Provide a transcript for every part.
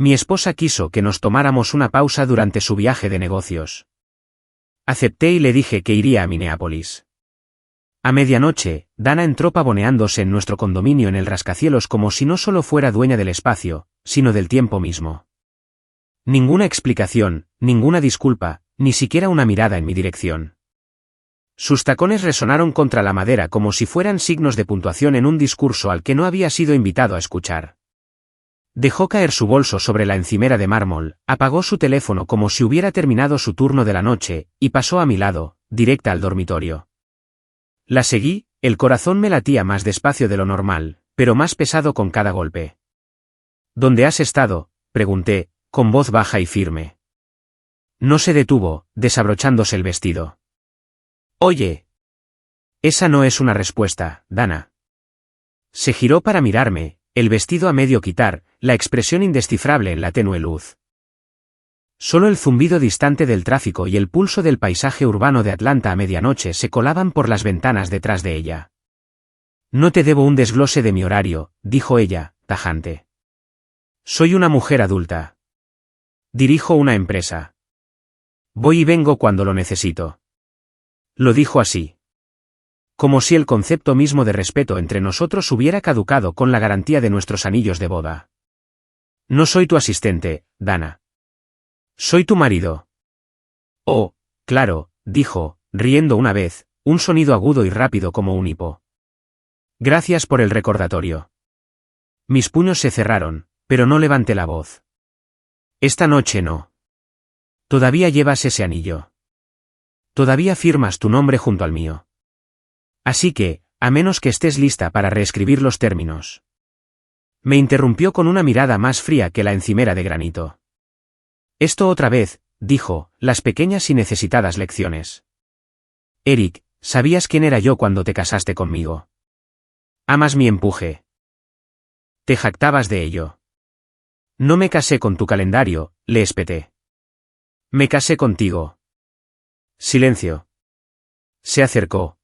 Mi esposa quiso que nos tomáramos una pausa durante su viaje de negocios. Acepté y le dije que iría a Minneapolis. A medianoche, Dana entró pavoneándose en nuestro condominio en el rascacielos como si no solo fuera dueña del espacio, sino del tiempo mismo. Ninguna explicación, ninguna disculpa, ni siquiera una mirada en mi dirección. Sus tacones resonaron contra la madera como si fueran signos de puntuación en un discurso al que no había sido invitado a escuchar. Dejó caer su bolso sobre la encimera de mármol, apagó su teléfono como si hubiera terminado su turno de la noche, y pasó a mi lado, directa al dormitorio. La seguí, el corazón me latía más despacio de lo normal, pero más pesado con cada golpe. ¿Dónde has estado?, pregunté, con voz baja y firme. No se detuvo, desabrochándose el vestido. Oye. Esa no es una respuesta, Dana. Se giró para mirarme, el vestido a medio quitar, la expresión indescifrable en la tenue luz. Solo el zumbido distante del tráfico y el pulso del paisaje urbano de Atlanta a medianoche se colaban por las ventanas detrás de ella. No te debo un desglose de mi horario, dijo ella, tajante. Soy una mujer adulta. Dirijo una empresa. Voy y vengo cuando lo necesito. Lo dijo así. Como si el concepto mismo de respeto entre nosotros hubiera caducado con la garantía de nuestros anillos de boda. No soy tu asistente, Dana. Soy tu marido. Oh, claro, dijo, riendo una vez, un sonido agudo y rápido como un hipo. Gracias por el recordatorio. Mis puños se cerraron, pero no levanté la voz. Esta noche no. Todavía llevas ese anillo. Todavía firmas tu nombre junto al mío. Así que, a menos que estés lista para reescribir los términos. Me interrumpió con una mirada más fría que la encimera de granito. Esto otra vez, dijo, las pequeñas y necesitadas lecciones. Eric, ¿sabías quién era yo cuando te casaste conmigo? Amas mi empuje. Te jactabas de ello. No me casé con tu calendario, le espeté. Me casé contigo. Silencio. Se acercó.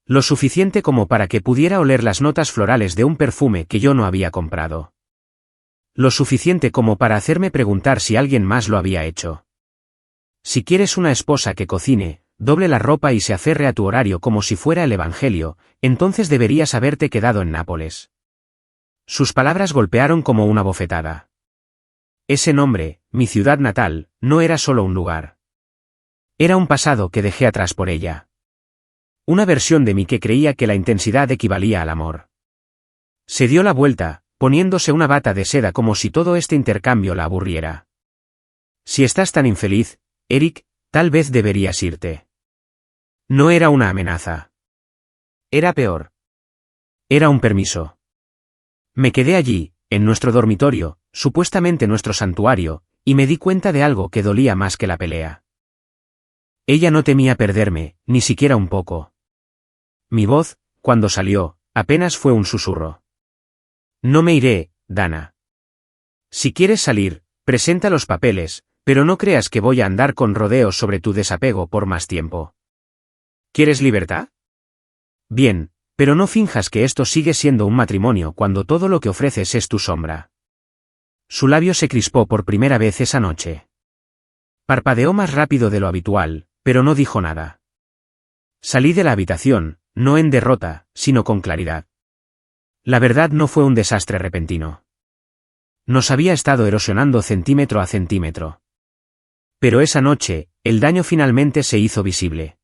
Lo suficiente como para que pudiera oler las notas florales de un perfume que yo no había comprado. Lo suficiente como para hacerme preguntar si alguien más lo había hecho. Si quieres una esposa que cocine, doble la ropa y se aferre a tu horario como si fuera el Evangelio, entonces deberías haberte quedado en Nápoles. Sus palabras golpearon como una bofetada. Ese nombre, mi ciudad natal, no era solo un lugar. Era un pasado que dejé atrás por ella. Una versión de mí que creía que la intensidad equivalía al amor. Se dio la vuelta, poniéndose una bata de seda como si todo este intercambio la aburriera. Si estás tan infeliz, Eric, tal vez deberías irte. No era una amenaza. Era peor. Era un permiso. Me quedé allí, en nuestro dormitorio, supuestamente nuestro santuario, y me di cuenta de algo que dolía más que la pelea. Ella no temía perderme, ni siquiera un poco. Mi voz, cuando salió, apenas fue un susurro. No me iré, Dana. Si quieres salir, presenta los papeles, pero no creas que voy a andar con rodeos sobre tu desapego por más tiempo. ¿Quieres libertad? Bien, pero no finjas que esto sigue siendo un matrimonio cuando todo lo que ofreces es tu sombra. Su labio se crispó por primera vez esa noche. Parpadeó más rápido de lo habitual, pero no dijo nada. Salí de la habitación, no en derrota, sino con claridad. La verdad no fue un desastre repentino. Nos había estado erosionando centímetro a centímetro. Pero esa noche, el daño finalmente se hizo visible.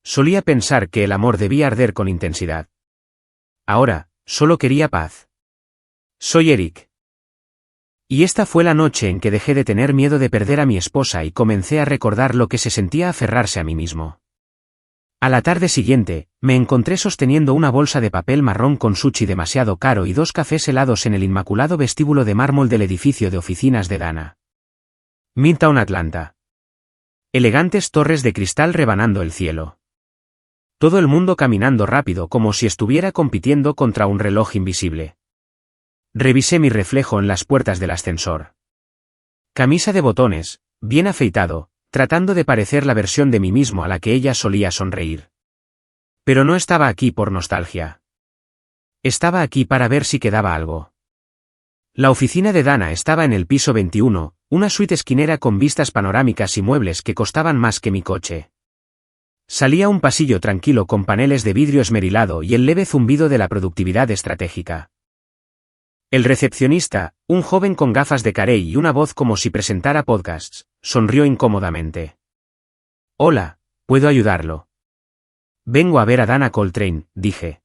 Solía pensar que el amor debía arder con intensidad. Ahora, solo quería paz. Soy Eric. Y esta fue la noche en que dejé de tener miedo de perder a mi esposa y comencé a recordar lo que se sentía aferrarse a mí mismo. A la tarde siguiente, me encontré sosteniendo una bolsa de papel marrón con sushi demasiado caro y 2 cafés helados en el inmaculado vestíbulo de mármol del edificio de oficinas de Dana. Midtown, Atlanta. Elegantes torres de cristal rebanando el cielo. Todo el mundo caminando rápido como si estuviera compitiendo contra un reloj invisible. Revisé mi reflejo en las puertas del ascensor. Camisa de botones, bien afeitado, tratando de parecer la versión de mí mismo a la que ella solía sonreír. Pero no estaba aquí por nostalgia. Estaba aquí para ver si quedaba algo. La oficina de Dana estaba en el piso 21, una suite esquinera con vistas panorámicas y muebles que costaban más que mi coche. Salía un pasillo tranquilo con paneles de vidrio esmerilado y el leve zumbido de la productividad estratégica. El recepcionista, un joven con gafas de carey y una voz como si presentara podcasts, sonrió incómodamente. «Hola, ¿puedo ayudarlo?» «Vengo a ver a Dana Coltrane», dije.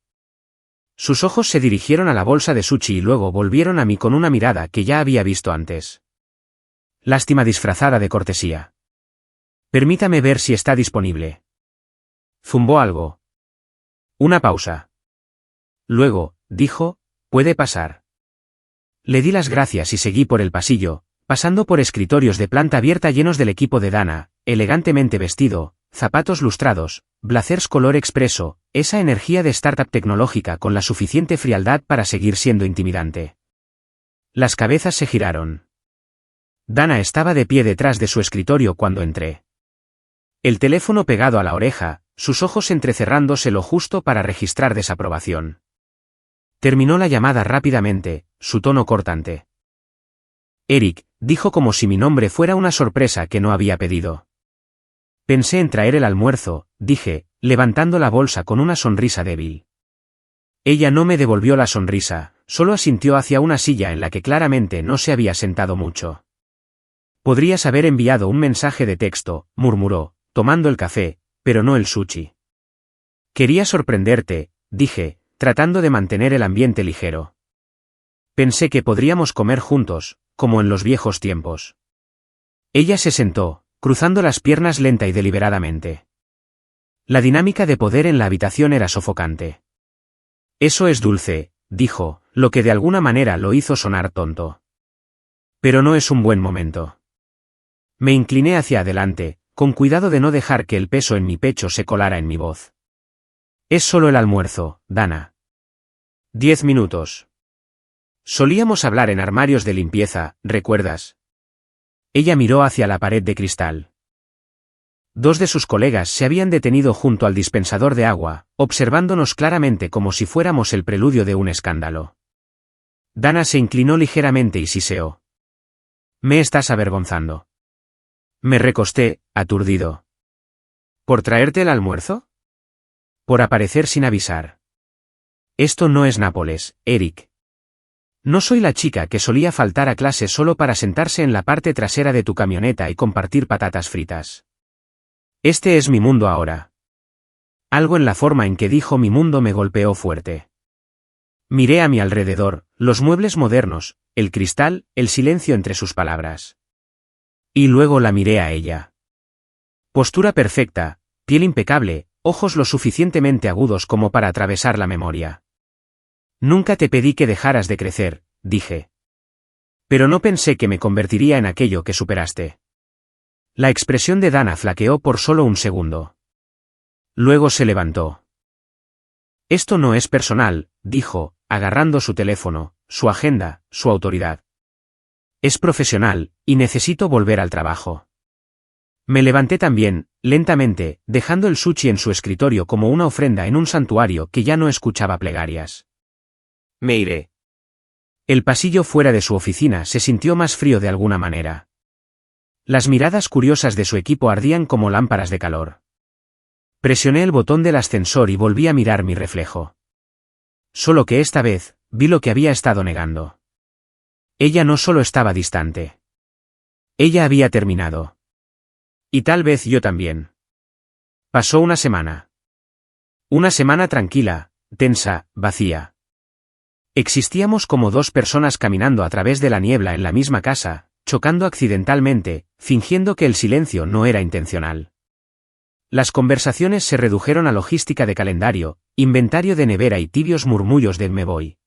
Sus ojos se dirigieron a la bolsa de sushi y luego volvieron a mí con una mirada que ya había visto antes. Lástima disfrazada de cortesía. «Permítame ver si está disponible». Zumbó algo. Una pausa. Luego, dijo, «Puede pasar». Le di las gracias y seguí por el pasillo, pasando por escritorios de planta abierta llenos del equipo de Dana, elegantemente vestido, zapatos lustrados, blazers color expreso, esa energía de startup tecnológica con la suficiente frialdad para seguir siendo intimidante. Las cabezas se giraron. Dana estaba de pie detrás de su escritorio cuando entré. El teléfono pegado a la oreja, sus ojos entrecerrándose lo justo para registrar desaprobación. Terminó la llamada rápidamente, su tono cortante. «Eric», dijo como si mi nombre fuera una sorpresa que no había pedido. «Pensé en traer el almuerzo», dije, levantando la bolsa con una sonrisa débil. Ella no me devolvió la sonrisa, solo asintió hacia una silla en la que claramente no se había sentado mucho. «Podrías haber enviado un mensaje de texto», murmuró, tomando el café, pero no el sushi. «Quería sorprenderte», dije, tratando de mantener el ambiente ligero. «Pensé que podríamos comer juntos, como en los viejos tiempos». Ella se sentó, cruzando las piernas lenta y deliberadamente. La dinámica de poder en la habitación era sofocante. «Eso es dulce», dijo, lo que de alguna manera lo hizo sonar tonto. «Pero no es un buen momento». Me incliné hacia adelante, con cuidado de no dejar que el peso en mi pecho se colara en mi voz. «Es solo el almuerzo, Dana». 10 minutos. Solíamos hablar en armarios de limpieza, ¿recuerdas? Ella miró hacia la pared de cristal. Dos de sus colegas se habían detenido junto al dispensador de agua, observándonos claramente como si fuéramos el preludio de un escándalo. Dana se inclinó ligeramente y siseó. «Me estás avergonzando». Me recosté, aturdido. «¿Por traerte el almuerzo?» «Por aparecer sin avisar». «Esto no es Nápoles, Eric. No soy la chica que solía faltar a clase solo para sentarse en la parte trasera de tu camioneta y compartir patatas fritas. Este es mi mundo ahora». Algo en la forma en que dijo mi mundo me golpeó fuerte. Miré a mi alrededor, los muebles modernos, el cristal, el silencio entre sus palabras. Y luego la miré a ella. Postura perfecta, piel impecable, ojos lo suficientemente agudos como para atravesar la memoria. «Nunca te pedí que dejaras de crecer», dije. «Pero no pensé que me convertiría en aquello que superaste». La expresión de Dana flaqueó por solo un segundo. Luego se levantó. «Esto no es personal», dijo, agarrando su teléfono, su agenda, su autoridad. «Es profesional, y necesito volver al trabajo». Me levanté también, lentamente, dejando el sushi en su escritorio como una ofrenda en un santuario que ya no escuchaba plegarias. «Me iré». El pasillo fuera de su oficina se sintió más frío de alguna manera. Las miradas curiosas de su equipo ardían como lámparas de calor. Presioné el botón del ascensor y volví a mirar mi reflejo. Solo que esta vez, vi lo que había estado negando. Ella no solo estaba distante. Ella había terminado. Y tal vez yo también. Pasó una semana. Una semana tranquila, tensa, vacía. Existíamos como dos personas caminando a través de la niebla en la misma casa, chocando accidentalmente, fingiendo que el silencio no era intencional. Las conversaciones se redujeron a logística de calendario, inventario de nevera y tibios murmullos de «me voy».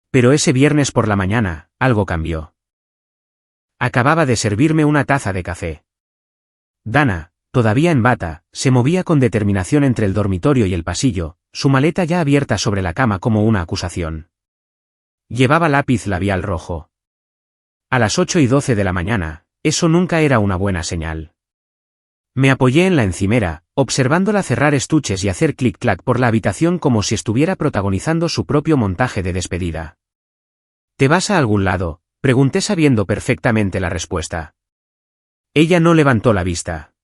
Pero ese viernes por la mañana, algo cambió. Acababa de servirme una taza de café. Dana, todavía en bata, se movía con determinación entre el dormitorio y el pasillo, su maleta ya abierta sobre la cama como una acusación. Llevaba lápiz labial rojo. A las 8:12 de la mañana, eso nunca era una buena señal. Me apoyé en la encimera, observándola cerrar estuches y hacer clic-clac por la habitación como si estuviera protagonizando su propio montaje de despedida. ¿Te vas a algún lado?, pregunté sabiendo perfectamente la respuesta. Ella no levantó la vista.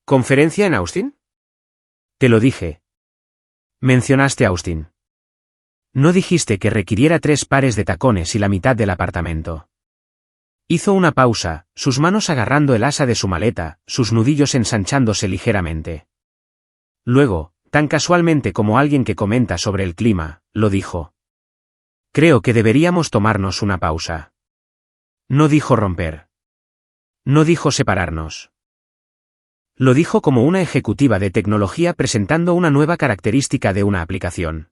¿Conferencia en Austin? Te lo dije. Mencionaste Austin. No dijiste que requiriera 3 pares de tacones y la mitad del apartamento. Hizo una pausa, sus manos agarrando el asa de su maleta, sus nudillos ensanchándose ligeramente. Luego, tan casualmente como alguien que comenta sobre el clima, lo dijo. Creo que deberíamos tomarnos una pausa. No dijo romper. No dijo separarnos. Lo dijo como una ejecutiva de tecnología presentando una nueva característica de una aplicación.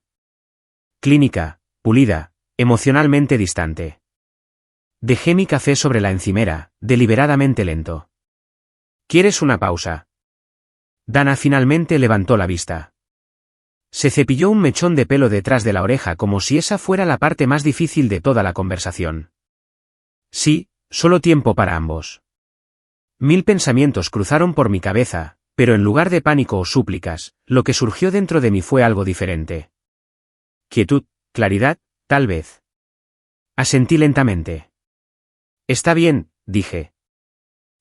Clínica, pulida, emocionalmente distante. Dejé mi café sobre la encimera, deliberadamente lento. ¿Quieres una pausa? Dana finalmente levantó la vista. Se cepilló un mechón de pelo detrás de la oreja como si esa fuera la parte más difícil de toda la conversación. Sí, solo tiempo para ambos. 1000 pensamientos cruzaron por mi cabeza, pero en lugar de pánico o súplicas, lo que surgió dentro de mí fue algo diferente. Quietud, claridad, tal vez. Asentí lentamente. Está bien, dije.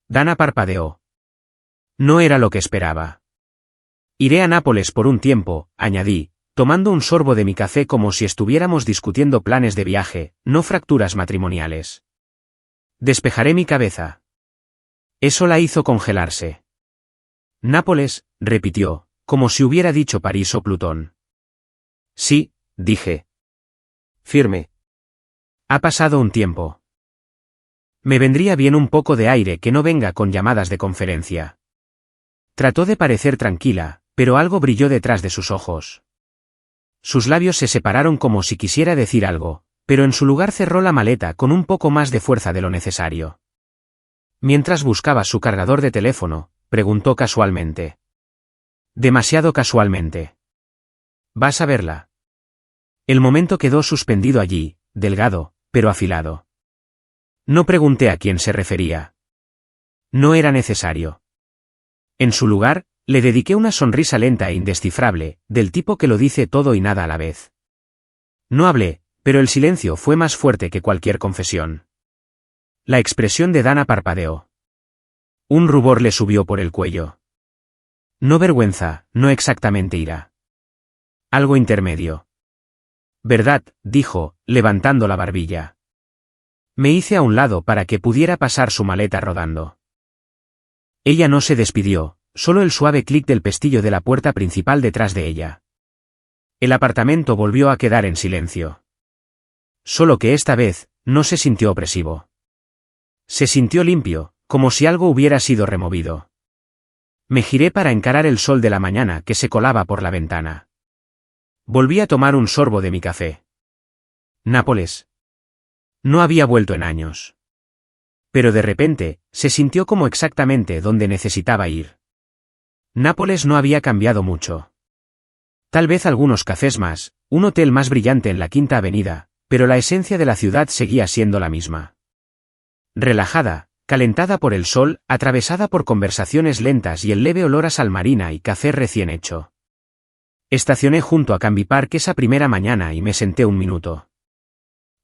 Dana parpadeó. No era lo que esperaba. Iré a Nápoles por un tiempo, añadí, tomando un sorbo de mi café como si estuviéramos discutiendo planes de viaje, no fracturas matrimoniales. Despejaré mi cabeza. Eso la hizo congelarse. Nápoles, repitió, como si hubiera dicho París o Plutón. Sí, dije. Firme. Ha pasado un tiempo. Me vendría bien un poco de aire que no venga con llamadas de conferencia. Trató de parecer tranquila, pero algo brilló detrás de sus ojos. Sus labios se separaron como si quisiera decir algo, pero en su lugar cerró la maleta con un poco más de fuerza de lo necesario. Mientras buscaba su cargador de teléfono, preguntó casualmente. Demasiado casualmente. ¿Vas a verla? El momento quedó suspendido allí, delgado, pero afilado. No pregunté a quién se refería. No era necesario. En su lugar, le dediqué una sonrisa lenta e indescifrable, del tipo que lo dice todo y nada a la vez. No hablé, pero el silencio fue más fuerte que cualquier confesión. La expresión de Dana parpadeó. Un rubor le subió por el cuello. No vergüenza, no exactamente ira. Algo intermedio. ¿Verdad?, dijo, levantando la barbilla. Me hice a un lado para que pudiera pasar su maleta rodando. Ella no se despidió, solo el suave clic del pestillo de la puerta principal detrás de ella. El apartamento volvió a quedar en silencio. Solo que esta vez, no se sintió opresivo. Se sintió limpio, como si algo hubiera sido removido. Me giré para encarar el sol de la mañana que se colaba por la ventana. Volví a tomar un sorbo de mi café. Nápoles. No había vuelto en años. Pero de repente, se sintió como exactamente donde necesitaba ir. Nápoles no había cambiado mucho. Tal vez algunos cafés más, un hotel más brillante en la Quinta Avenida, pero la esencia de la ciudad seguía siendo la misma. Relajada, calentada por el sol, atravesada por conversaciones lentas y el leve olor a sal marina y café recién hecho. Estacioné junto a Canby Park esa primera mañana y me senté un minuto.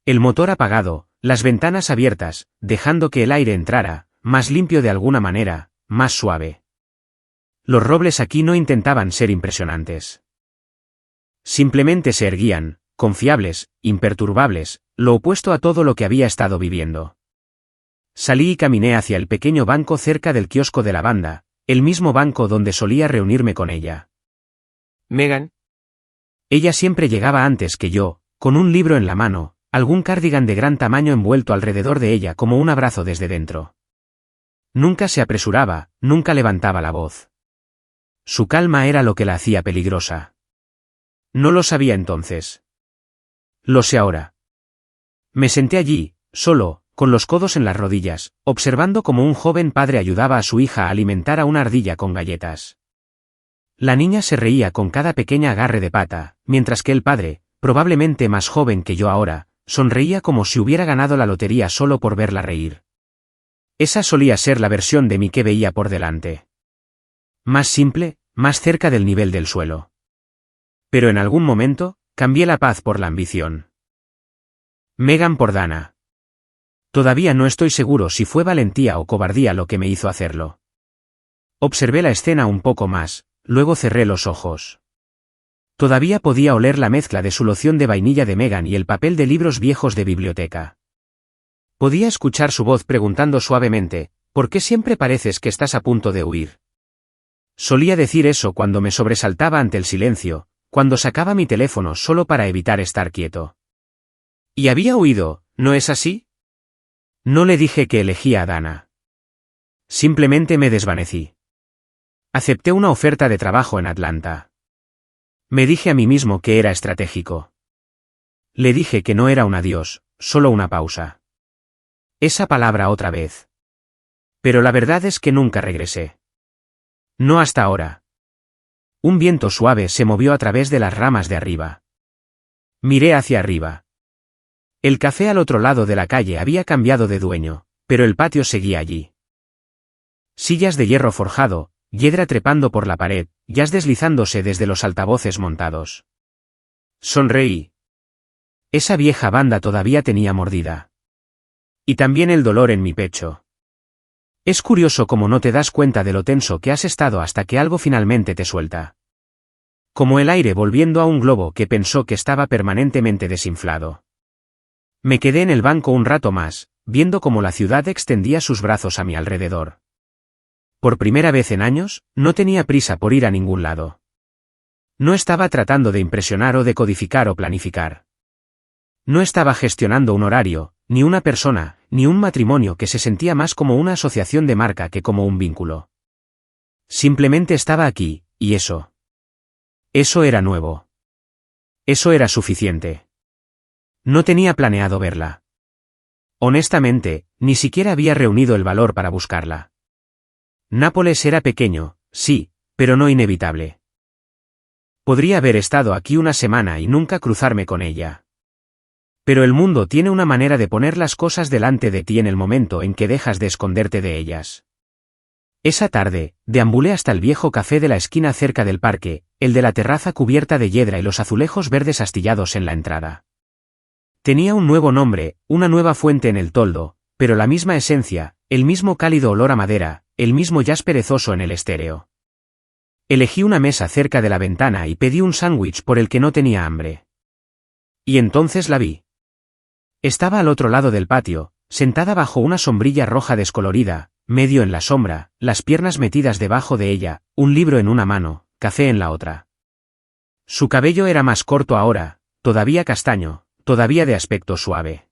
El motor apagado, las ventanas abiertas, dejando que el aire entrara, más limpio de alguna manera, más suave. Los robles aquí no intentaban ser impresionantes. Simplemente se erguían, confiables, imperturbables, lo opuesto a todo lo que había estado viviendo. Salí y caminé hacia el pequeño banco cerca del kiosco de la banda, el mismo banco donde solía reunirme con ella. Megan. Ella siempre llegaba antes que yo, con un libro en la mano, algún cardigan de gran tamaño envuelto alrededor de ella como un abrazo desde dentro. Nunca se apresuraba, nunca levantaba la voz. Su calma era lo que la hacía peligrosa. No lo sabía entonces. Lo sé ahora. Me senté allí, solo, con los codos en las rodillas, observando cómo un joven padre ayudaba a su hija a alimentar a una ardilla con galletas. La niña se reía con cada pequeña agarre de pata, mientras que el padre, probablemente más joven que yo ahora, sonreía como si hubiera ganado la lotería solo por verla reír. Esa solía ser la versión de mí que veía por delante. Más simple, más cerca del nivel del suelo. Pero en algún momento, cambié la paz por la ambición. Megan por Dana. Todavía no estoy seguro si fue valentía o cobardía lo que me hizo hacerlo. Observé la escena un poco más, luego cerré los ojos. Todavía podía oler la mezcla de su loción de vainilla de Megan y el papel de libros viejos de biblioteca. Podía escuchar su voz preguntando suavemente, ¿por qué siempre pareces que estás a punto de huir? Solía decir eso cuando me sobresaltaba ante el silencio, cuando sacaba mi teléfono solo para evitar estar quieto. Y había huido, ¿no es así? No le dije que elegía a Dana. Simplemente me desvanecí. Acepté una oferta de trabajo en Atlanta. Me dije a mí mismo que era estratégico. Le dije que no era un adiós, solo una pausa. Esa palabra otra vez. Pero la verdad es que nunca regresé. No hasta ahora. Un viento suave se movió a través de las ramas de arriba. Miré hacia arriba. El café al otro lado de la calle había cambiado de dueño, pero el patio seguía allí. Sillas de hierro forjado, hiedra trepando por la pared, jazz deslizándose desde los altavoces montados. Sonreí. Esa vieja banda todavía tenía mordida. Y también el dolor en mi pecho. Es curioso cómo no te das cuenta de lo tenso que has estado hasta que algo finalmente te suelta. Como el aire volviendo a un globo que pensó que estaba permanentemente desinflado. Me quedé en el banco un rato más, viendo cómo la ciudad extendía sus brazos a mi alrededor. Por primera vez en años, no tenía prisa por ir a ningún lado. No estaba tratando de impresionar o de codificar o planificar. No estaba gestionando un horario, ni una persona, ni un matrimonio que se sentía más como una asociación de marca que como un vínculo. Simplemente estaba aquí, y eso. Eso era nuevo. Eso era suficiente. No tenía planeado verla. Honestamente, ni siquiera había reunido el valor para buscarla. Nápoles era pequeño, sí, pero no inevitable. Podría haber estado aquí una semana y nunca cruzarme con ella. Pero el mundo tiene una manera de poner las cosas delante de ti en el momento en que dejas de esconderte de ellas. Esa tarde, deambulé hasta el viejo café de la esquina cerca del parque, el de la terraza cubierta de hiedra y los azulejos verdes astillados en la entrada. Tenía un nuevo nombre, una nueva fuente en el toldo, pero la misma esencia, el mismo cálido olor a madera, el mismo jazz perezoso en el estéreo. Elegí una mesa cerca de la ventana y pedí un sándwich por el que no tenía hambre. Y entonces la vi. Estaba al otro lado del patio, sentada bajo una sombrilla roja descolorida, medio en la sombra, las piernas metidas debajo de ella, un libro en una mano, café en la otra. Su cabello era más corto ahora, todavía castaño, todavía de aspecto suave.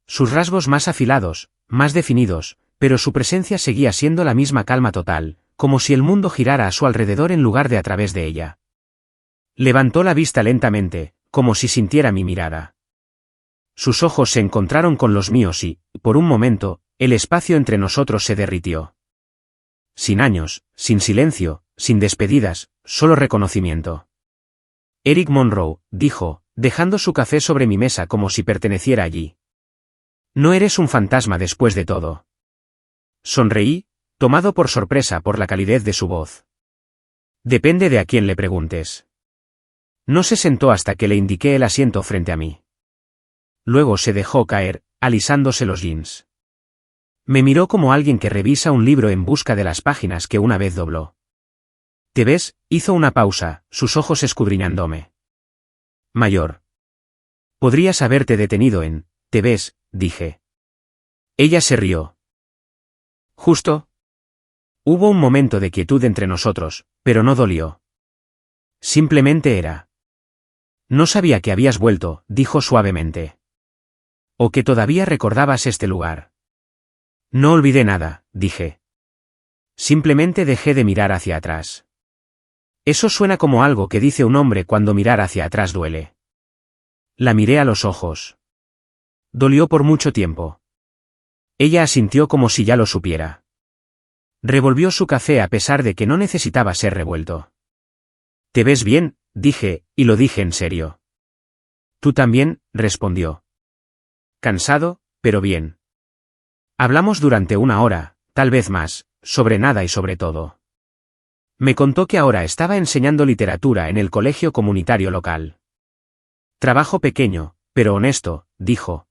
Sus rasgos más afilados, más definidos, pero su presencia seguía siendo la misma calma total, como si el mundo girara a su alrededor en lugar de a través de ella. Levantó la vista lentamente, como si sintiera mi mirada. Sus ojos se encontraron con los míos y, por un momento, el espacio entre nosotros se derritió. Sin años, sin silencio, sin despedidas, solo reconocimiento. Eric Monroe, dijo, dejando su café sobre mi mesa como si perteneciera allí. No eres un fantasma después de todo. Sonreí, tomado por sorpresa por la calidez de su voz. Depende de a quién le preguntes. No se sentó hasta que le indiqué el asiento frente a mí. Luego se dejó caer, alisándose los jeans. Me miró como alguien que revisa un libro en busca de las páginas que una vez dobló. ¿Te ves? Hizo una pausa, sus ojos escudriñándome. Mayor. Podrías haberte detenido en, ¿te ves? Dije. Ella se rió. ¿Justo? Hubo un momento de quietud entre nosotros, pero no dolió. Simplemente era. No sabía que habías vuelto, dijo suavemente. O que todavía recordabas este lugar. No olvidé nada, dije. Simplemente dejé de mirar hacia atrás. Eso suena como algo que dice un hombre cuando mirar hacia atrás duele. La miré a los ojos. Dolió por mucho tiempo. Ella asintió como si ya lo supiera. Revolvió su café a pesar de que no necesitaba ser revuelto. ¿Te ves bien? Dije, y lo dije en serio. Tú también, respondió. Cansado, pero bien. Hablamos durante una hora, tal vez más, sobre nada y sobre todo. Me contó que ahora estaba enseñando literatura en el colegio comunitario local. Trabajo pequeño, pero honesto, dijo.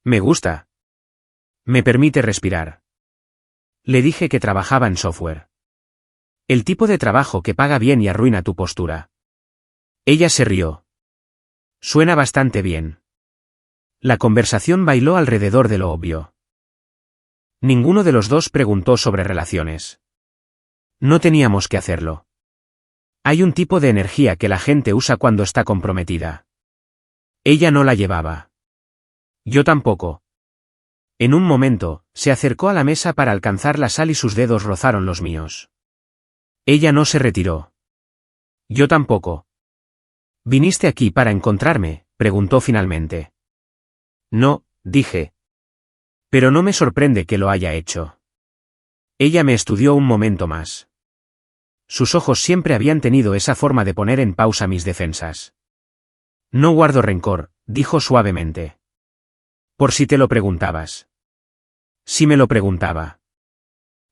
Me gusta. Me permite respirar. Le dije que trabajaba en software. El tipo de trabajo que paga bien y arruina tu postura. Ella se rió. Suena bastante bien. La conversación bailó alrededor de lo obvio. Ninguno de los dos preguntó sobre relaciones. No teníamos que hacerlo. Hay un tipo de energía que la gente usa cuando está comprometida. Ella no la llevaba. Yo tampoco. En un momento, se acercó a la mesa para alcanzar la sal y sus dedos rozaron los míos. Ella no se retiró. Yo tampoco. ¿Viniste aquí para encontrarme?, preguntó finalmente. No, dije. Pero no me sorprende que lo haya hecho. Ella me estudió un momento más. Sus ojos siempre habían tenido esa forma de poner en pausa mis defensas. No guardo rencor, dijo suavemente. Por si te lo preguntabas. Si me lo preguntaba.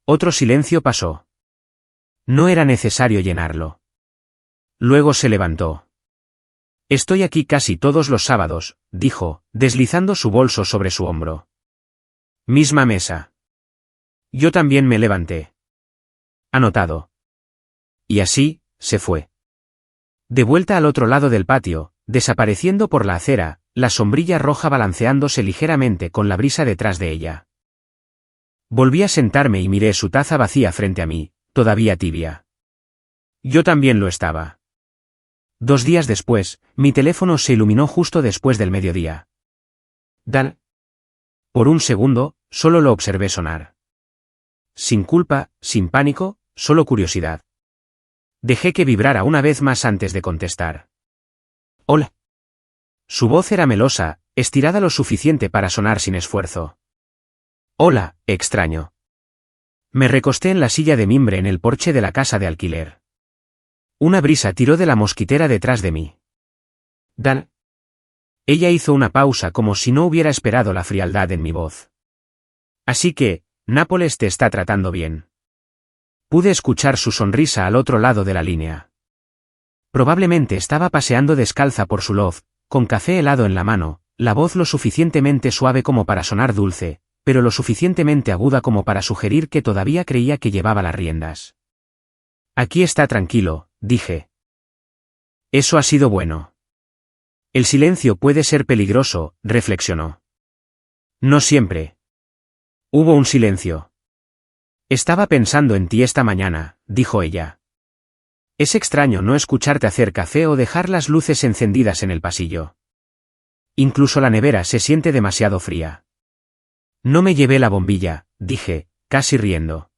Otro silencio pasó. No era necesario llenarlo. Luego se levantó. Estoy aquí casi todos los sábados, dijo, deslizando su bolso sobre su hombro. Misma mesa. Yo también me levanté. Anotado. Y así, se fue. De vuelta al otro lado del patio, desapareciendo por la acera, la sombrilla roja balanceándose ligeramente con la brisa detrás de ella. Volví a sentarme y miré su taza vacía frente a mí, todavía tibia. Yo también lo estaba. 2 días después, mi teléfono se iluminó justo después del mediodía. Dan. Por un segundo, solo lo observé sonar. Sin culpa, sin pánico, solo curiosidad. Dejé que vibrara una vez más antes de contestar. Hola. Su voz era melosa, estirada lo suficiente para sonar sin esfuerzo. Hola, extraño. Me recosté en la silla de mimbre en el porche de la casa de alquiler. Una brisa tiró de la mosquitera detrás de mí. Dan. Ella hizo una pausa como si no hubiera esperado la frialdad en mi voz. Así que, Nápoles te está tratando bien. Pude escuchar su sonrisa al otro lado de la línea. Probablemente estaba paseando descalza por su loft, con café helado en la mano, la voz lo suficientemente suave como para sonar dulce, pero lo suficientemente aguda como para sugerir que todavía creía que llevaba las riendas. Aquí está tranquilo, dije. Eso ha sido bueno. El silencio puede ser peligroso, reflexionó. No siempre. Hubo un silencio. Estaba pensando en ti esta mañana, dijo ella. Es extraño no escucharte hacer café o dejar las luces encendidas en el pasillo. Incluso la nevera se siente demasiado fría. No me llevé la bombilla, dije, casi riendo.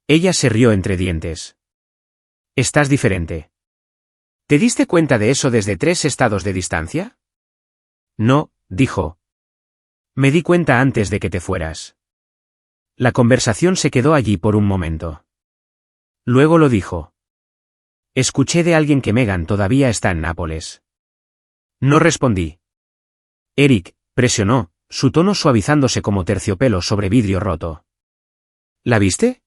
Ella se rió entre dientes. Estás diferente. ¿Te diste cuenta de eso desde 3 estados de distancia? No, dijo. Me di cuenta antes de que te fueras. La conversación se quedó allí por un momento. Luego lo dijo. Escuché de alguien que Megan todavía está en Nápoles. No respondí. Eric, presionó, su tono suavizándose como terciopelo sobre vidrio roto. ¿La viste?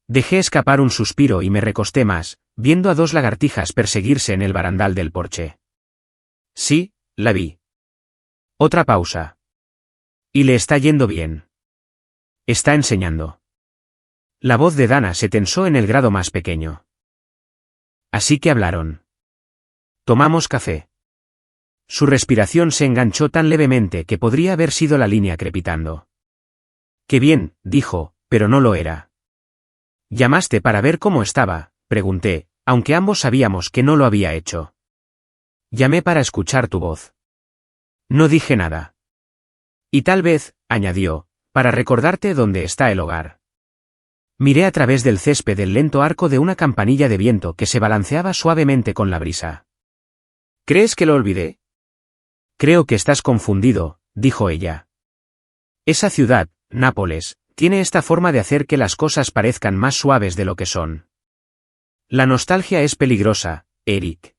Dejé escapar un suspiro y me recosté más, viendo a 2 lagartijas perseguirse en el barandal del porche. Sí, la vi. Otra pausa. Y le está yendo bien. Está enseñando. La voz de Dana se tensó en el grado más pequeño. Así que hablaron. Tomamos café. Su respiración se enganchó tan levemente que podría haber sido la línea crepitando. Qué bien, dijo, pero no lo era. ¿Llamaste para ver cómo estaba?, pregunté, aunque ambos sabíamos que no lo había hecho. Llamé para escuchar tu voz. No dije nada. Y tal vez, añadió, para recordarte dónde está el hogar. Miré a través del césped el lento arco de una campanilla de viento que se balanceaba suavemente con la brisa. ¿Crees que lo olvidé? Creo que estás confundido, dijo ella. Esa ciudad, Nápoles, tiene esta forma de hacer que las cosas parezcan más suaves de lo que son. La nostalgia es peligrosa, Eric.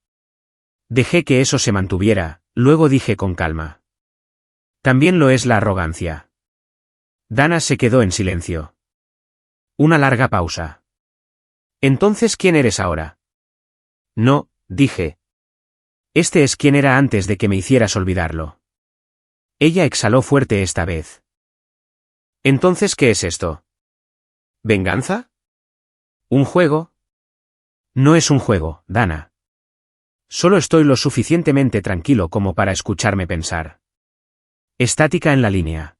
Dejé que eso se mantuviera, luego dije con calma. También lo es la arrogancia. Dana se quedó en silencio. Una larga pausa. Entonces, ¿quién eres ahora? No, dije. Este es quien era antes de que me hicieras olvidarlo. Ella exhaló fuerte esta vez. ¿Entonces qué es esto? ¿Venganza? ¿Un juego? No es un juego, Dana. Solo estoy lo suficientemente tranquilo como para escucharme pensar. Estática en la línea.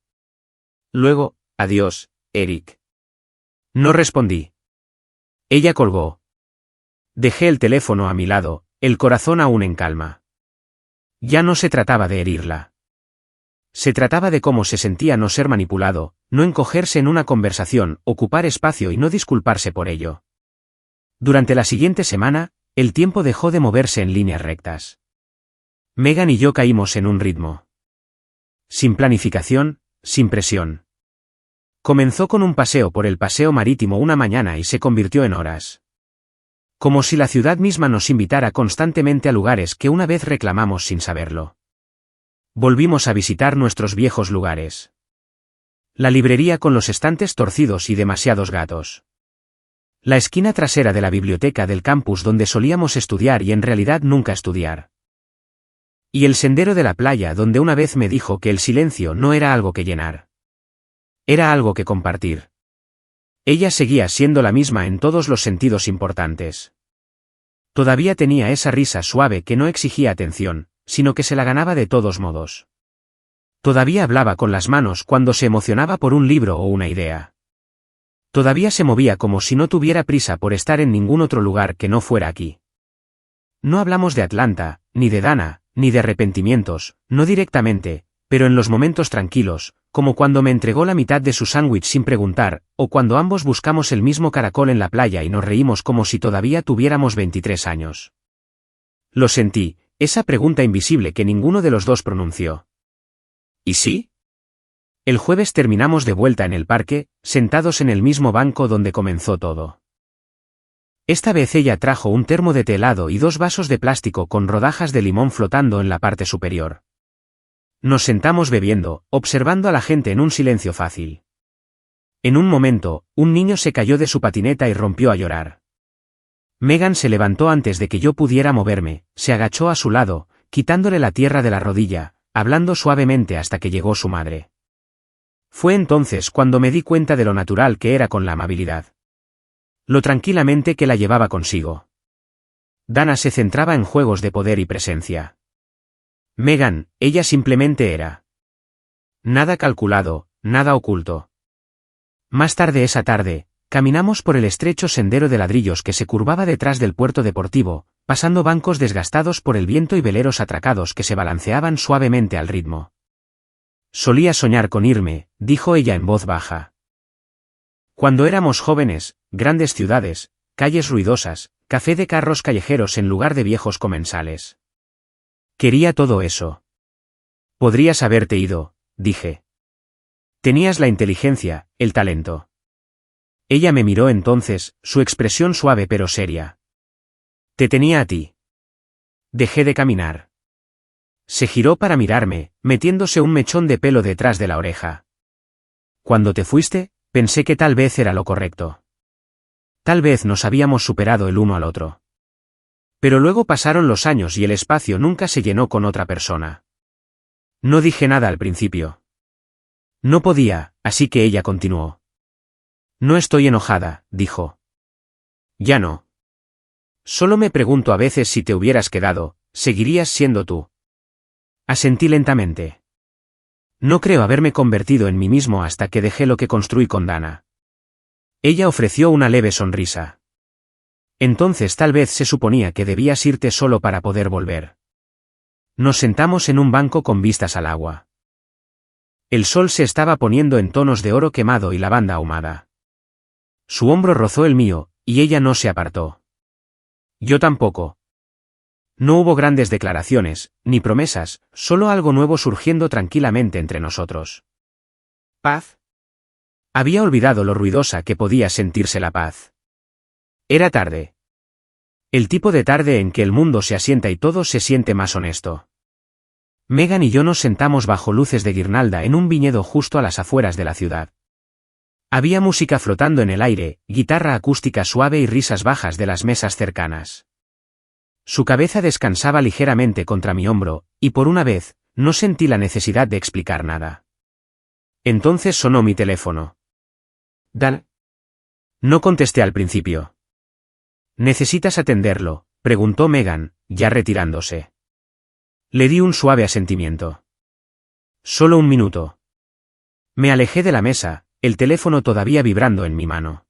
Luego, adiós, Eric. No respondí. Ella colgó. Dejé el teléfono a mi lado, el corazón aún en calma. Ya no se trataba de herirla. Se trataba de cómo se sentía no ser manipulado, no encogerse en una conversación, ocupar espacio y no disculparse por ello. Durante la siguiente semana, el tiempo dejó de moverse en líneas rectas. Megan y yo caímos en un ritmo. Sin planificación, sin presión. Comenzó con un paseo por el paseo marítimo una mañana y se convirtió en horas. Como si la ciudad misma nos invitara constantemente a lugares que una vez reclamamos sin saberlo. Volvimos a visitar nuestros viejos lugares. La librería con los estantes torcidos y demasiados gatos. La esquina trasera de la biblioteca del campus donde solíamos estudiar y en realidad nunca estudiar. Y el sendero de la playa donde una vez me dijo que el silencio no era algo que llenar. Era algo que compartir. Ella seguía siendo la misma en todos los sentidos importantes. Todavía tenía esa risa suave que no exigía atención, sino que se la ganaba de todos modos. Todavía hablaba con las manos cuando se emocionaba por un libro o una idea. Todavía se movía como si no tuviera prisa por estar en ningún otro lugar que no fuera aquí. No hablamos de Atlanta, ni de Dana, ni de arrepentimientos, no directamente, pero en los momentos tranquilos, como cuando me entregó la mitad de su sándwich sin preguntar, o cuando ambos buscamos el mismo caracol en la playa y nos reímos como si todavía tuviéramos 23 años. Lo sentí, esa pregunta invisible que ninguno de los dos pronunció. ¿Y sí? El jueves terminamos de vuelta en el parque, sentados en el mismo banco donde comenzó todo. Esta vez ella trajo un termo de té helado y 2 vasos de plástico con rodajas de limón flotando en la parte superior. Nos sentamos bebiendo, observando a la gente en un silencio fácil. En un momento, un niño se cayó de su patineta y rompió a llorar. Megan se levantó antes de que yo pudiera moverme, se agachó a su lado, quitándole la tierra de la rodilla, hablando suavemente hasta que llegó su madre. Fue entonces cuando me di cuenta de lo natural que era con la amabilidad. Lo tranquilamente que la llevaba consigo. Dana se centraba en juegos de poder y presencia. Megan, ella simplemente era. Nada calculado, nada oculto. Más tarde esa tarde, caminamos por el estrecho sendero de ladrillos que se curvaba detrás del puerto deportivo, pasando bancos desgastados por el viento y veleros atracados que se balanceaban suavemente al ritmo. Solía soñar con irme, dijo ella en voz baja. Cuando éramos jóvenes, grandes ciudades, calles ruidosas, café de carros callejeros en lugar de viejos comensales. Quería todo eso. Podrías haberte ido, dije. Tenías la inteligencia, el talento. Ella me miró entonces, su expresión suave pero seria. Te tenía a ti. Dejé de caminar. Se giró para mirarme, metiéndose un mechón de pelo detrás de la oreja. Cuando te fuiste, pensé que tal vez era lo correcto. Tal vez nos habíamos superado el uno al otro. Pero luego pasaron los años y el espacio nunca se llenó con otra persona. No dije nada al principio. No podía, así que ella continuó. No estoy enojada, dijo. Ya no. Solo me pregunto a veces si te hubieras quedado, ¿seguirías siendo tú? Asentí lentamente. No creo haberme convertido en mí mismo hasta que dejé lo que construí con Dana. Ella ofreció una leve sonrisa. Entonces tal vez se suponía que debías irte solo para poder volver. Nos sentamos en un banco con vistas al agua. El sol se estaba poniendo en tonos de oro quemado y lavanda ahumada. Su hombro rozó el mío, y ella no se apartó. Yo tampoco. No hubo grandes declaraciones, ni promesas, solo algo nuevo surgiendo tranquilamente entre nosotros. ¿Paz? Había olvidado lo ruidosa que podía sentirse la paz. Era tarde. El tipo de tarde en que el mundo se asienta y todo se siente más honesto. Megan y yo nos sentamos bajo luces de guirnalda en un viñedo justo a las afueras de la ciudad. Había música flotando en el aire, guitarra acústica suave y risas bajas de las mesas cercanas. Su cabeza descansaba ligeramente contra mi hombro, y por una vez, no sentí la necesidad de explicar nada. Entonces sonó mi teléfono. «Dan». No contesté al principio. «¿Necesitas atenderlo?», preguntó Megan, ya retirándose. Le di un suave asentimiento. «Solo un minuto». Me alejé de la mesa, el teléfono todavía vibrando en mi mano.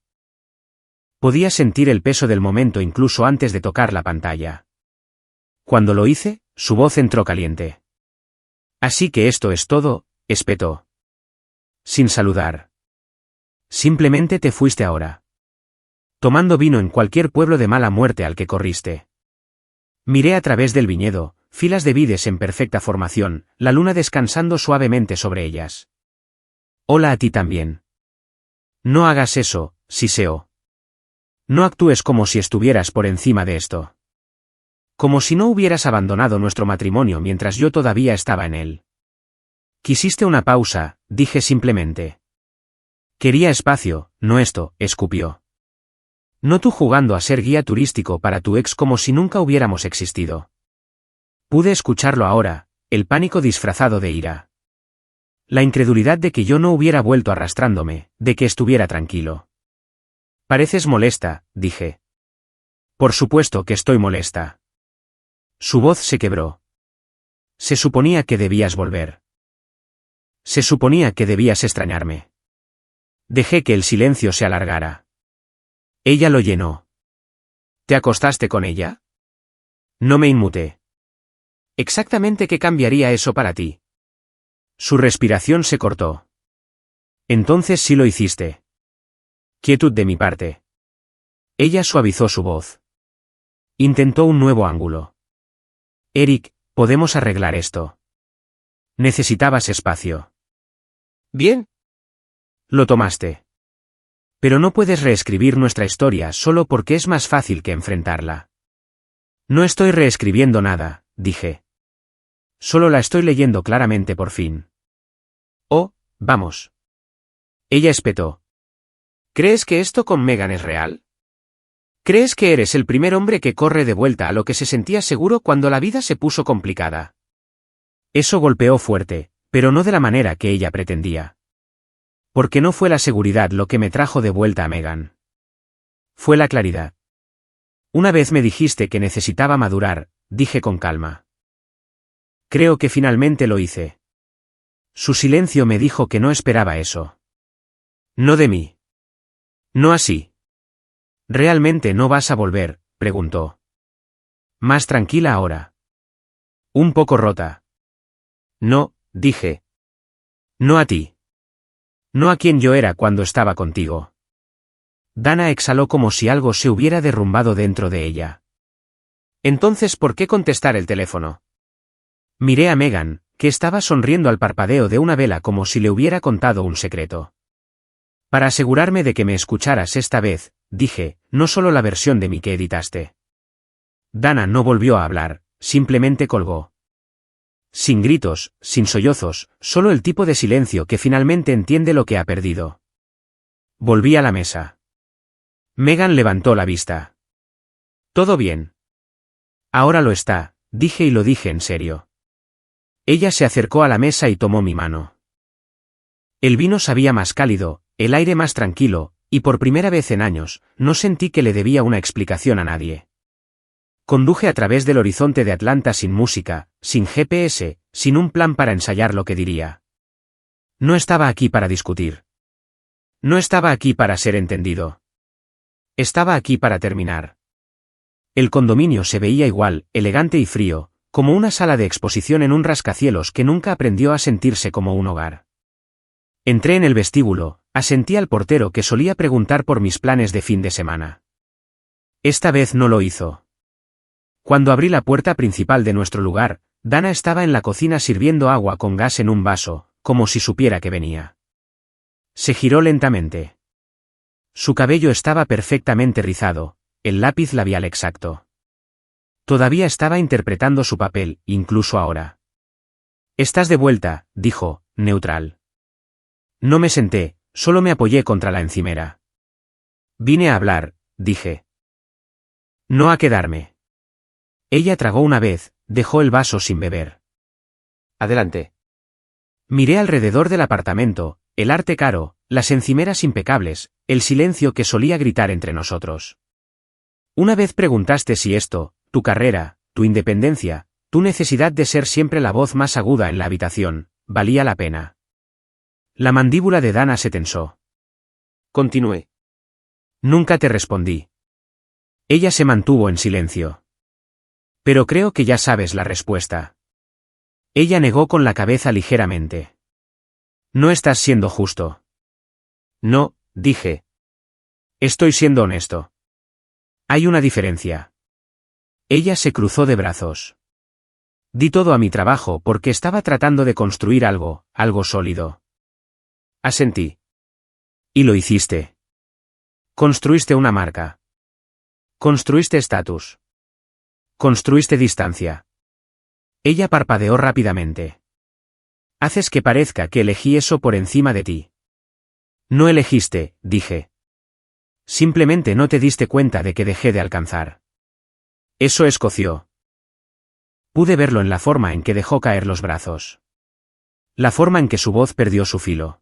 Podía sentir el peso del momento incluso antes de tocar la pantalla. Cuando lo hice, su voz entró caliente. «Así que esto es todo», espetó. Sin saludar. «Simplemente te fuiste ahora. Tomando vino en cualquier pueblo de mala muerte al que corriste». Miré a través del viñedo, filas de vides en perfecta formación, la luna descansando suavemente sobre ellas. «Hola a ti también». «No hagas eso», siseó. «No actúes como si estuvieras por encima de esto. Como si no hubieras abandonado nuestro matrimonio mientras yo todavía estaba en él». «Quisiste una pausa», dije simplemente. «Quería espacio, no esto», escupió. «No tú jugando a ser guía turístico para tu ex como si nunca hubiéramos existido». Pude escucharlo ahora, el pánico disfrazado de ira. La incredulidad de que yo no hubiera vuelto arrastrándome, de que estuviera tranquilo. «Pareces molesta», dije. «Por supuesto que estoy molesta». Su voz se quebró. «Se suponía que debías volver. Se suponía que debías extrañarme». Dejé que el silencio se alargara. Ella lo llenó. «¿Te acostaste con ella?» No me inmuté. «¿Exactamente qué cambiaría eso para ti?» Su respiración se cortó. «Entonces sí lo hiciste». Quietud de mi parte. Ella suavizó su voz. Intentó un nuevo ángulo. «Eric, podemos arreglar esto». Necesitabas espacio. «Bien». Lo tomaste. Pero no puedes reescribir nuestra historia solo porque es más fácil que enfrentarla. «No estoy reescribiendo nada», dije. «Solo la estoy leyendo claramente por fin». «Oh, vamos». Ella espetó. «¿Crees que esto con Megan es real? ¿Crees que eres el primer hombre que corre de vuelta a lo que se sentía seguro cuando la vida se puso complicada?» Eso golpeó fuerte, pero no de la manera que ella pretendía. Porque no fue la seguridad lo que me trajo de vuelta a Megan. Fue la claridad. «Una vez me dijiste que necesitaba madurar», dije con calma. «Creo que finalmente lo hice». Su silencio me dijo que no esperaba eso. «No de mí». «No así». «¿Realmente no vas a volver?», preguntó. «Más tranquila ahora». «Un poco rota». «No», dije. «No a ti. No a quien yo era cuando estaba contigo». Dana exhaló como si algo se hubiera derrumbado dentro de ella. «Entonces, ¿por qué contestar el teléfono?». Miré a Megan, que estaba sonriendo al parpadeo de una vela como si le hubiera contado un secreto. «Para asegurarme de que me escucharas esta vez», dije, «no solo la versión de mí que editaste». Dana no volvió a hablar, simplemente colgó. Sin gritos, sin sollozos, solo el tipo de silencio que finalmente entiende lo que ha perdido. Volví a la mesa. Megan levantó la vista. «¿Todo bien?». «Ahora lo está», dije y lo dije en serio. Ella se acercó a la mesa y tomó mi mano. El vino sabía más cálido, el aire más tranquilo, y por primera vez en años, no sentí que le debía una explicación a nadie. Conduje a través del horizonte de Atlanta sin música, sin GPS, sin un plan para ensayar lo que diría. No estaba aquí para discutir. No estaba aquí para ser entendido. Estaba aquí para terminar. El condominio se veía igual, elegante y frío, como una sala de exposición en un rascacielos que nunca aprendió a sentirse como un hogar. Entré en el vestíbulo, asentí al portero que solía preguntar por mis planes de fin de semana. Esta vez no lo hizo. Cuando abrí la puerta principal de nuestro lugar, Dana estaba en la cocina sirviendo agua con gas en un vaso, como si supiera que venía. Se giró lentamente. Su cabello estaba perfectamente rizado, el lápiz labial exacto. Todavía estaba interpretando su papel, incluso ahora. «Estás de vuelta», dijo, neutral. No me senté, solo me apoyé contra la encimera. «Vine a hablar», dije. «No a quedarme». Ella tragó una vez, dejó el vaso sin beber. Adelante. Miré alrededor del apartamento, el arte caro, las encimeras impecables, el silencio que solía gritar entre nosotros. Una vez preguntaste si esto, tu carrera, tu independencia, tu necesidad de ser siempre la voz más aguda en la habitación, valía la pena. La mandíbula de Dana se tensó. Continué. Nunca te respondí. Ella se mantuvo en silencio. Pero creo que ya sabes la respuesta. Ella negó con la cabeza ligeramente. No estás siendo justo. No, dije. Estoy siendo honesto. Hay una diferencia. Ella se cruzó de brazos. Di todo a mi trabajo porque estaba tratando de construir algo sólido. Asentí. Y lo hiciste. Construiste una marca. Construiste estatus. Construiste distancia. Ella parpadeó rápidamente. Haces que parezca que elegí eso por encima de ti. No elegiste, dije. Simplemente no te diste cuenta de que dejé de alcanzar. Eso escoció. Pude verlo en la forma en que dejó caer los brazos. La forma en que su voz perdió su filo.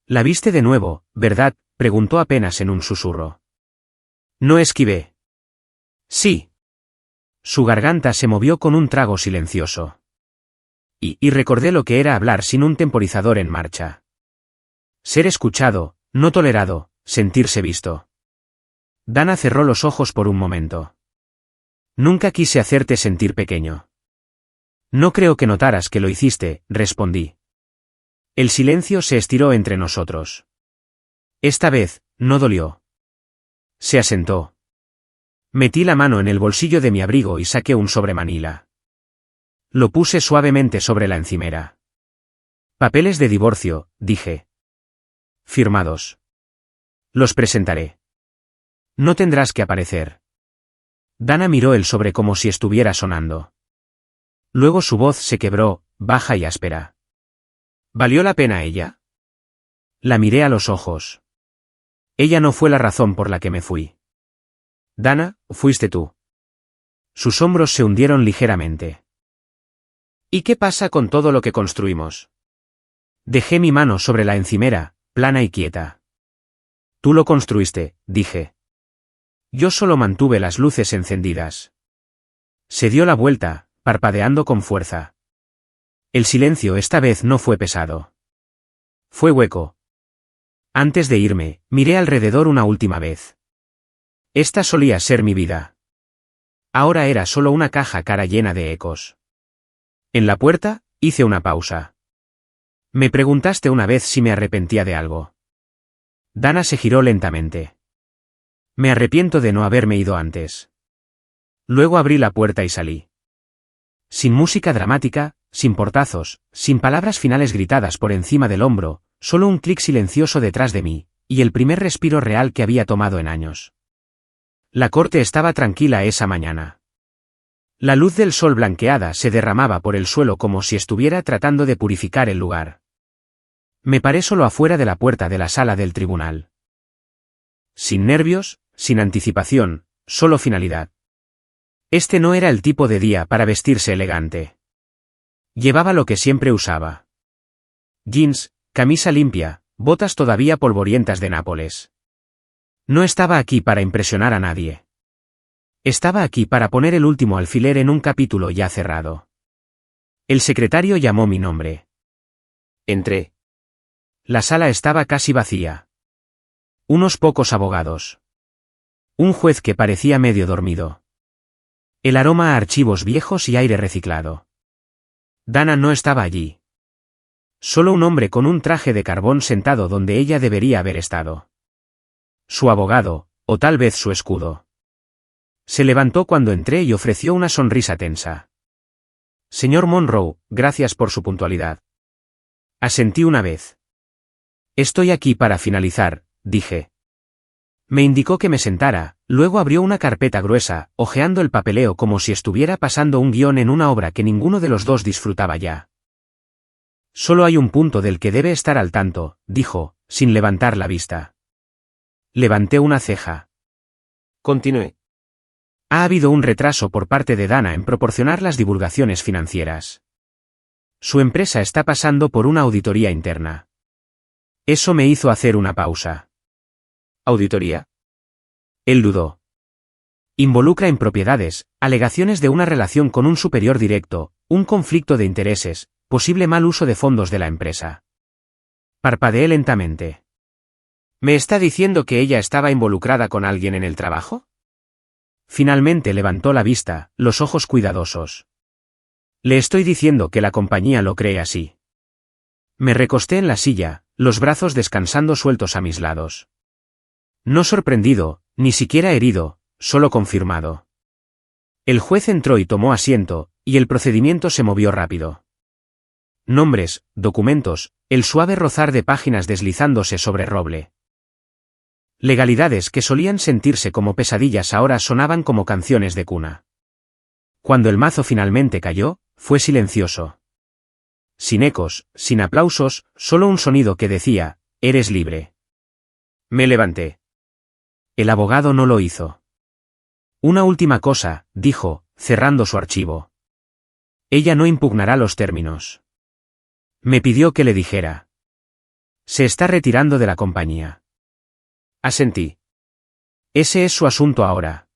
La viste de nuevo, ¿verdad?, preguntó apenas en un susurro. No esquivé. Sí. Su garganta se movió con un trago silencioso. Y recordé lo que era hablar sin un temporizador en marcha. Ser escuchado, no tolerado, sentirse visto. Dana cerró los ojos por un momento. Nunca quise hacerte sentir pequeño. No creo que notaras que lo hiciste, respondí. El silencio se estiró entre nosotros. Esta vez, no dolió. Se asentó. Metí la mano en el bolsillo de mi abrigo y saqué un sobremanila. Lo puse suavemente sobre la encimera. Papeles de divorcio, dije. Firmados. Los presentaré. No tendrás que aparecer. Dana miró el sobre como si estuviera sonando. Luego su voz se quebró, baja y áspera. ¿Valió la pena ella? La miré a los ojos. Ella no fue la razón por la que me fui. Dana, fuiste tú. Sus hombros se hundieron ligeramente. ¿Y qué pasa con todo lo que construimos? Dejé mi mano sobre la encimera, plana y quieta. Tú lo construiste, dije. Yo solo mantuve las luces encendidas. Se dio la vuelta, parpadeando con fuerza. El silencio esta vez no fue pesado. Fue hueco. Antes de irme, miré alrededor una última vez. Esta solía ser mi vida. Ahora era solo una caja cara llena de ecos. En la puerta, hice una pausa. Me preguntaste una vez si me arrepentía de algo. Dana se giró lentamente. Me arrepiento de no haberme ido antes. Luego abrí la puerta y salí. Sin música dramática, sin portazos, sin palabras finales gritadas por encima del hombro, solo un clic silencioso detrás de mí, y el primer respiro real que había tomado en años. La corte estaba tranquila esa mañana. La luz del sol blanqueada se derramaba por el suelo como si estuviera tratando de purificar el lugar. Me paré solo afuera de la puerta de la sala del tribunal. Sin nervios, sin anticipación, solo finalidad. Este no era el tipo de día para vestirse elegante. Llevaba lo que siempre usaba. Jeans, camisa limpia, botas todavía polvorientas de Nápoles. No estaba aquí para impresionar a nadie. Estaba aquí para poner el último alfiler en un capítulo ya cerrado. El secretario llamó mi nombre. Entré. La sala estaba casi vacía. Unos pocos abogados. Un juez que parecía medio dormido. El aroma a archivos viejos y aire reciclado. Dana no estaba allí. Solo un hombre con un traje de carbón sentado donde ella debería haber estado. Su abogado, o tal vez su escudo. Se levantó cuando entré y ofreció una sonrisa tensa. Señor Monroe, gracias por su puntualidad. Asentí una vez. Estoy aquí para finalizar, dije. Me indicó que me sentara, luego abrió una carpeta gruesa, hojeando el papeleo como si estuviera pasando un guión en una obra que ninguno de los dos disfrutaba ya. Solo hay un punto del que debe estar al tanto, dijo, sin levantar la vista. Levanté una ceja. Continué. Ha habido un retraso por parte de Dana en proporcionar las divulgaciones financieras. Su empresa está pasando por una auditoría interna. Eso me hizo hacer una pausa. ¿Auditoría? Él dudó. Involucra impropiedades, alegaciones de una relación con un superior directo, un conflicto de intereses, posible mal uso de fondos de la empresa. Parpadeé lentamente. ¿Me está diciendo que ella estaba involucrada con alguien en el trabajo? Finalmente levantó la vista, los ojos cuidadosos. Le estoy diciendo que la compañía lo cree así. Me recosté en la silla, los brazos descansando sueltos a mis lados. No sorprendido, ni siquiera herido, solo confirmado. El juez entró y tomó asiento, y el procedimiento se movió rápido. Nombres, documentos, el suave rozar de páginas deslizándose sobre roble. Legalidades que solían sentirse como pesadillas ahora sonaban como canciones de cuna. Cuando el mazo finalmente cayó, fue silencioso. Sin ecos, sin aplausos, solo un sonido que decía, eres libre. Me levanté. El abogado no lo hizo. Una última cosa, dijo, cerrando su archivo. Ella no impugnará los términos. Me pidió que le dijera. Se está retirando de la compañía. Asentí. Ese es su asunto ahora.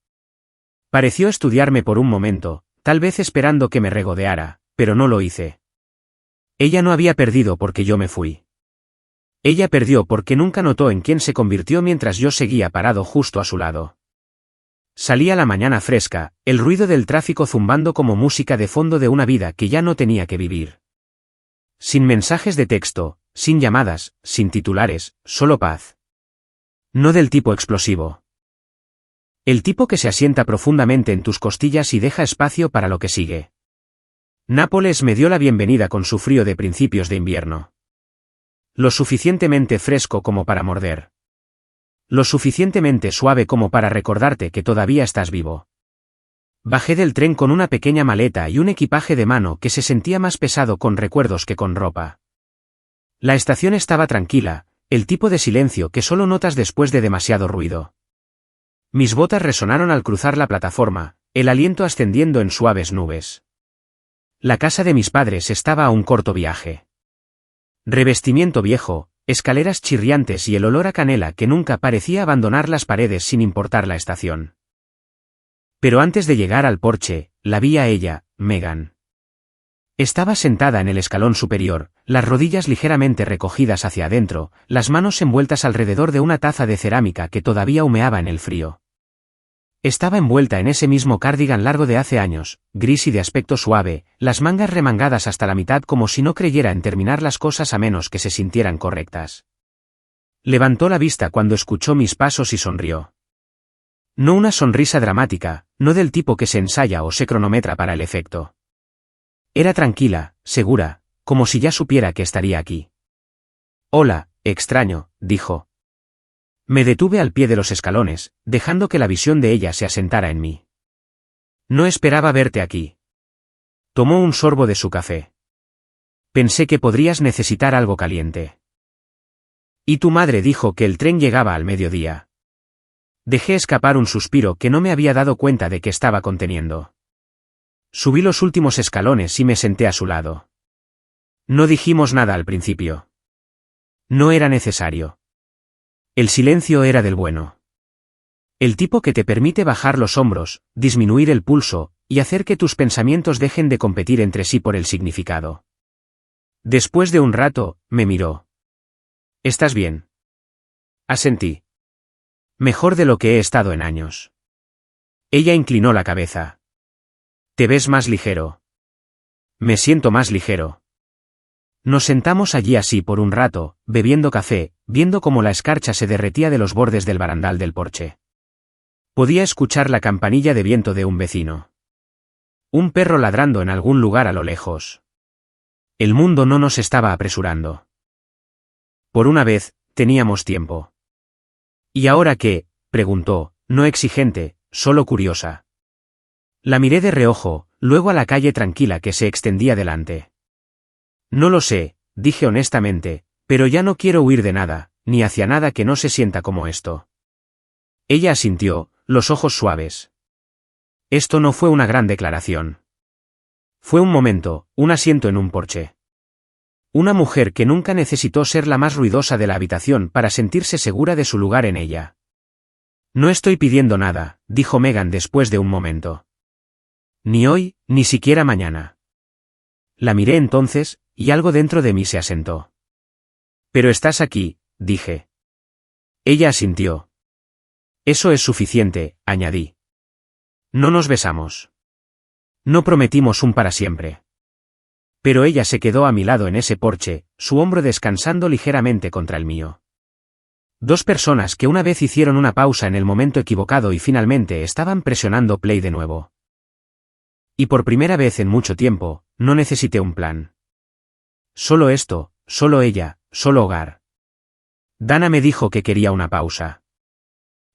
Pareció estudiarme por un momento, tal vez esperando que me regodeara, pero no lo hice. Ella no había perdido porque yo me fui. Ella perdió porque nunca notó en quién se convirtió mientras yo seguía parado justo a su lado. Salía la mañana fresca, el ruido del tráfico zumbando como música de fondo de una vida que ya no tenía que vivir. Sin mensajes de texto, sin llamadas, sin titulares, solo paz. No del tipo explosivo. El tipo que se asienta profundamente en tus costillas y deja espacio para lo que sigue. Nápoles me dio la bienvenida con su frío de principios de invierno. Lo suficientemente fresco como para morder. Lo suficientemente suave como para recordarte que todavía estás vivo. Bajé del tren con una pequeña maleta y un equipaje de mano que se sentía más pesado con recuerdos que con ropa. La estación estaba tranquila, el tipo de silencio que solo notas después de demasiado ruido. Mis botas resonaron al cruzar la plataforma, el aliento ascendiendo en suaves nubes. La casa de mis padres estaba a un corto viaje. Revestimiento viejo, escaleras chirriantes y el olor a canela que nunca parecía abandonar las paredes sin importar la estación. Pero antes de llegar al porche, la vi a ella, Megan. Estaba sentada en el escalón superior, las rodillas ligeramente recogidas hacia adentro, las manos envueltas alrededor de una taza de cerámica que todavía humeaba en el frío. Estaba envuelta en ese mismo cardigan largo de hace años, gris y de aspecto suave, las mangas remangadas hasta la mitad como si no creyera en terminar las cosas a menos que se sintieran correctas. Levantó la vista cuando escuchó mis pasos y sonrió. No una sonrisa dramática, no del tipo que se ensaya o se cronometra para el efecto. Era tranquila, segura, como si ya supiera que estaría aquí. Hola, extraño, dijo. Me detuve al pie de los escalones, dejando que la visión de ella se asentara en mí. No esperaba verte aquí. Tomó un sorbo de su café. Pensé que podrías necesitar algo caliente. Y tu madre dijo que el tren llegaba al mediodía. Dejé escapar un suspiro que no me había dado cuenta de que estaba conteniendo. Subí los últimos escalones y me senté a su lado. No dijimos nada al principio. No era necesario. El silencio era del bueno. El tipo que te permite bajar los hombros, disminuir el pulso, y hacer que tus pensamientos dejen de competir entre sí por el significado. Después de un rato, me miró. ¿Estás bien? Asentí. Mejor de lo que he estado en años. Ella inclinó la cabeza. Te ves más ligero. Me siento más ligero. Nos sentamos allí así por un rato, bebiendo café, viendo cómo la escarcha se derretía de los bordes del barandal del porche. Podía escuchar la campanilla de viento de un vecino. Un perro ladrando en algún lugar a lo lejos. El mundo no nos estaba apresurando. Por una vez, teníamos tiempo. ¿Y ahora qué?, preguntó, no exigente, solo curiosa. La miré de reojo, luego a la calle tranquila que se extendía delante. No lo sé, dije honestamente, pero ya no quiero huir de nada, ni hacia nada que no se sienta como esto. Ella asintió, los ojos suaves. Esto no fue una gran declaración. Fue un momento, un asiento en un porche. Una mujer que nunca necesitó ser la más ruidosa de la habitación para sentirse segura de su lugar en ella. No estoy pidiendo nada, dijo Megan después de un momento. Ni hoy, ni siquiera mañana. La miré entonces, y algo dentro de mí se asentó. Pero estás aquí, dije. Ella asintió. Eso es suficiente, añadí. No nos besamos. No prometimos un para siempre. Pero ella se quedó a mi lado en ese porche, su hombro descansando ligeramente contra el mío. Dos personas que una vez hicieron una pausa en el momento equivocado y finalmente estaban presionando play de nuevo. Y por primera vez en mucho tiempo, no necesité un plan. Solo esto, solo ella, solo hogar. Dana me dijo que quería una pausa.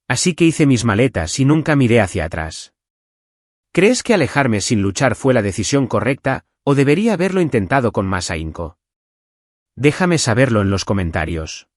Así que hice mis maletas y nunca miré hacia atrás. ¿Crees que alejarme sin luchar fue la decisión correcta, o debería haberlo intentado con más ahínco? Déjame saberlo en los comentarios.